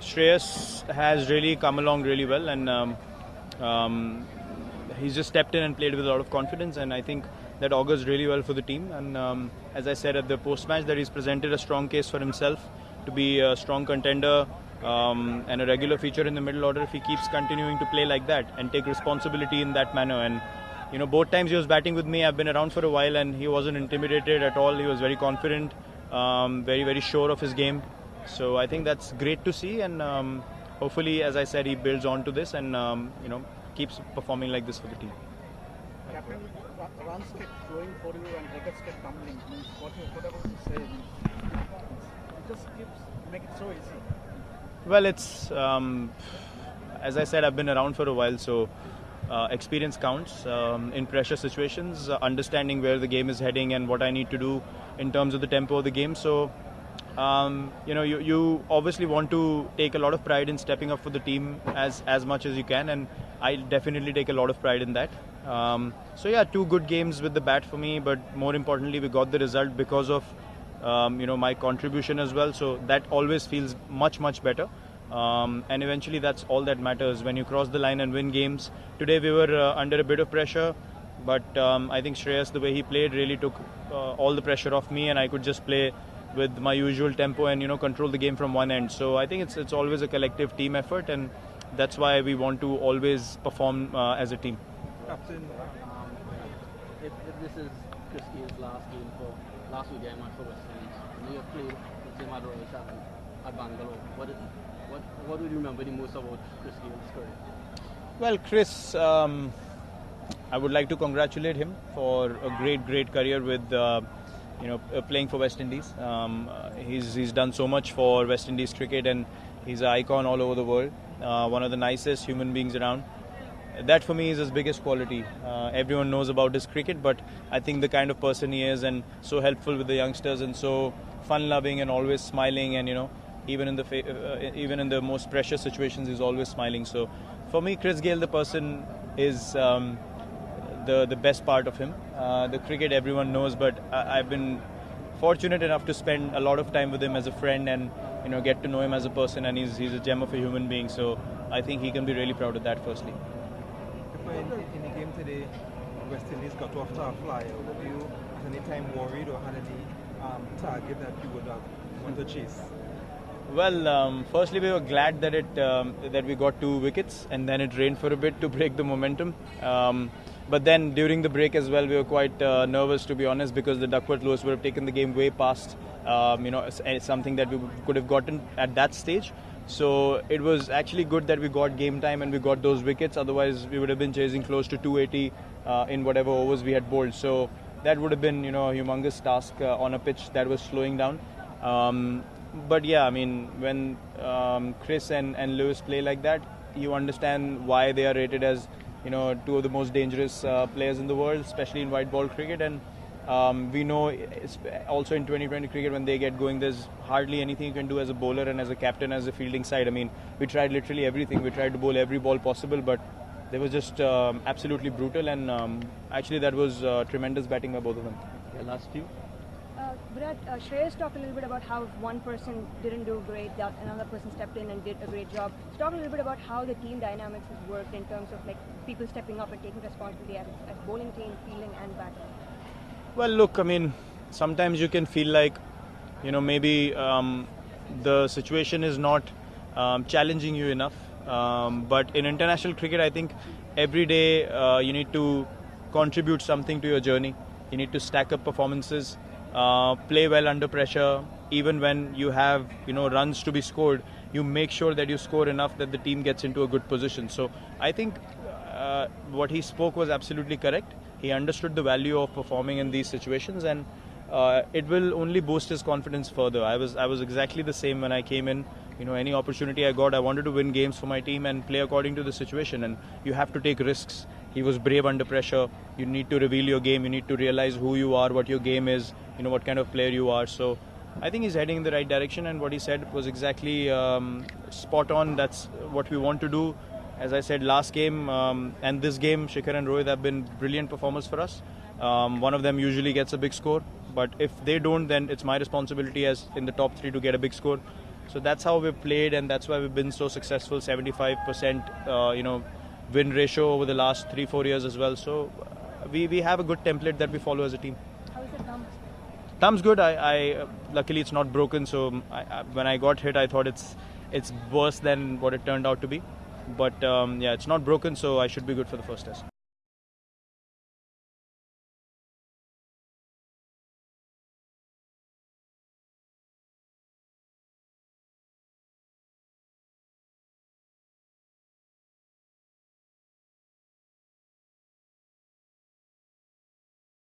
Shreyas has really come along really well, and he's just stepped in and played with a lot of confidence, and I think that augurs really well for the team. And as I said at the post-match, that he's presented a strong case for himself to be a strong contender and a regular feature in the middle order if he keeps continuing to play like that and take responsibility in that manner. And both times he was batting with me, I've been around for a while, and he wasn't intimidated at all. He was very confident, very, very sure of his game. So I think that's great to see, and hopefully, as I said, he builds on to this and keeps performing like this for the team. Captain, runs kept flowing for you and wickets kept tumbling. Whatever you say, it just make it so easy. Well, it's as I said, I've been around for a while, so experience counts in pressure situations. Understanding where the game is heading and what I need to do in terms of the tempo of the game. So. You obviously want to take a lot of pride in stepping up for the team as much as you can, and I definitely take a lot of pride in that. So yeah, 2 good games with the bat for me, but more importantly, we got the result because of my contribution as well. So that always feels much better. And eventually, that's all that matters when you cross the line and win games. Today we were under a bit of pressure, but I think Shreyas, the way he played, really took all the pressure off me, and I could just play with my usual tempo and control the game from one end. So I think it's always a collective team effort, and that's why we want to always perform as a team. Captain, if this is Chris Gayle's last weekend match for West Indies, and you have played the same at Royal Challenge at Bangalore, what would you remember the most about Chris Gayle's career? Well, Chris, I would like to congratulate him for a great career with playing for West Indies. He's done so much for West Indies cricket, and he's an icon all over the world. One of the nicest human beings around. That for me is his biggest quality. Everyone knows about his cricket, but I think the kind of person he is, and so helpful with the youngsters, and so fun-loving, and always smiling, and even in the most precious situations, he's always smiling. So for me, Chris Gayle, the person, is the best part of him. The cricket everyone knows, but I've been fortunate enough to spend a lot of time with him as a friend, and get to know him as a person, and he's a gem of a human being. So I think he can be really proud of that, firstly. In the game today, West Indies got off to a flyer. Were you at any time worried or had any target that you would want to chase? Well, firstly, we were glad that we got 2 wickets, and then it rained for a bit to break the momentum. But then during the break as well, we were quite nervous, to be honest, because the Duckworth Lewis would have taken the game way past something that we could have gotten at that stage. So it was actually good that we got game time and we got those wickets. Otherwise, we would have been chasing close to 280 in whatever overs we had bowled. So that would have been a humongous task on a pitch that was slowing down. But yeah, I mean, when Chris and Lewis play like that, you understand why they are rated as 2 of the most dangerous players in the world, especially in white ball cricket. And we know also in 2020 cricket, when they get going, there's hardly anything you can do as a bowler and as a captain, as a fielding side. I mean, we tried literally everything. We tried to bowl every ball possible, but they were just absolutely brutal. And actually, that was tremendous batting by both of them. Yeah, last few. Virat, Shreyas talked a little bit about how one person didn't do great, that another person stepped in and did a great job. Talk a little bit about how the team dynamics has worked in terms of people stepping up and taking responsibility as bowling team, fielding and batting. Well, look, I mean, sometimes you can feel like, maybe the situation is not challenging you enough. But in international cricket, I think every day you need to contribute something to your journey. You need to stack up performances, play well under pressure. Even when you have, runs to be scored, you make sure that you score enough that the team gets into a good position. So I think what he spoke was absolutely correct. He understood the value of performing in these situations, and it will only boost his confidence further. I was exactly the same when I came in. Any opportunity I got, I wanted to win games for my team and play according to the situation. And you have to take risks. He was brave under pressure. You need to reveal your game. You need to realize who you are, what your game is, what kind of player you are. So I think he's heading in the right direction, and what he said was exactly spot on. That's what we want to do. As I said, last game and this game, Shikhar and Rohit have been brilliant performers for us. One of them usually gets a big score, but if they don't, then it's my responsibility as in the top 3 to get a big score. So that's how we've played, and that's why we've been so successful. 75%, win ratio over the last 3-4 years as well. So we have a good template that we follow as a team. How is the thumb? Thumb's good. I luckily it's not broken. So when I got hit, I thought it's worse than what it turned out to be. But yeah, it's not broken, so I should be good for the first test.